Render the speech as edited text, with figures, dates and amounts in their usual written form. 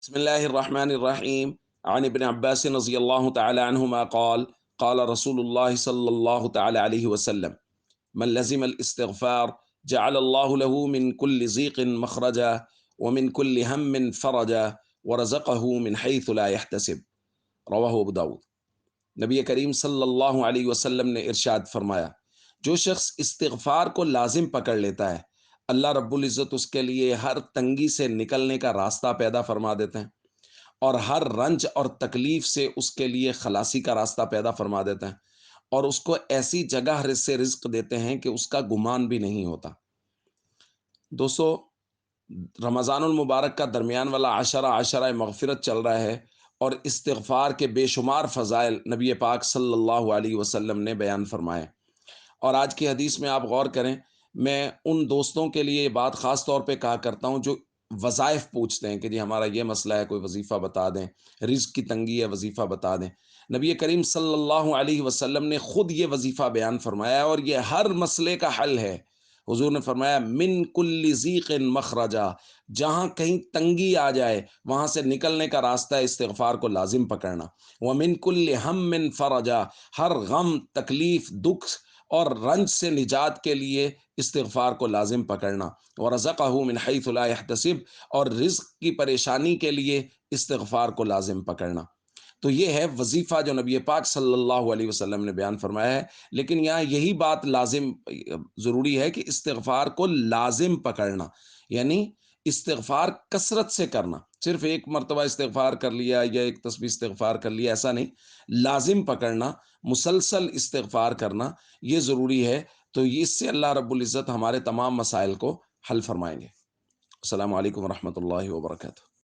بسم الله الرحمن الرحيم. عن ابن عباس رضي الله تعالى عنهما قال قال رسول الله صلى الله تعالى عليه وسلم: من لزم الاستغفار جعل الله له من كل ضيق مخرجا ومن كل هم فرجا ورزقه من حيث لا يحتسب. رواہ ابو داود۔ نبی کریم صلی اللہ علیہ وسلم نے ارشاد فرمایا، جو شخص استغفار کو لازم پکڑ لیتا ہے، اللہ رب العزت اس کے لیے ہر تنگی سے نکلنے کا راستہ پیدا فرما دیتے ہیں، اور ہر رنج اور تکلیف سے اس کے لیے خلاصی کا راستہ پیدا فرما دیتے ہیں، اور اس کو ایسی جگہ سے رزق دیتے ہیں کہ اس کا گمان بھی نہیں ہوتا۔ دوستو، رمضان المبارک کا درمیان والا عشرہ مغفرت چل رہا ہے، اور استغفار کے بے شمار فضائل نبی پاک صلی اللہ علیہ وسلم نے بیان فرمائے۔ اور آج کی حدیث میں آپ غور کریں، میں ان دوستوں کے لیے یہ بات خاص طور پہ کہا کرتا ہوں جو وظائف پوچھتے ہیں کہ جی ہمارا یہ مسئلہ ہے، کوئی وظیفہ بتا دیں، رزق کی تنگی ہے، وظیفہ بتا دیں۔ نبی کریم صلی اللہ علیہ وسلم نے خود یہ وظیفہ بیان فرمایا ہے، اور یہ ہر مسئلے کا حل ہے۔ حضور نے فرمایا من کل ضیق مخرجا، جہاں کہیں تنگی آ جائے وہاں سے نکلنے کا راستہ ہے استغفار کو لازم پکڑنا۔ ومن کل ہم فرجا، ہر غم، تکلیف، دکھ اور رنج سے نجات کے لیے استغفار کو لازم پکڑنا۔ ورزقہ من حیث لا یحتسب، اور رزق کی پریشانی کے لیے استغفار کو لازم پکڑنا۔ تو یہ ہے وظیفہ جو نبی پاک صلی اللہ علیہ وسلم نے بیان فرمایا ہے، لیکن یہاں یہی بات لازم ضروری ہے کہ استغفار کو لازم پکڑنا، یعنی استغفار کثرت سے کرنا۔ صرف ایک مرتبہ استغفار کر لیا یا ایک تسبیح استغفار کر لیا ایسا نہیں، لازم پکڑنا، مسلسل استغفار کرنا، یہ ضروری ہے۔ تو اس سے اللہ رب العزت ہمارے تمام مسائل کو حل فرمائیں گے۔ السلام علیکم ورحمۃ اللہ وبرکاتہ۔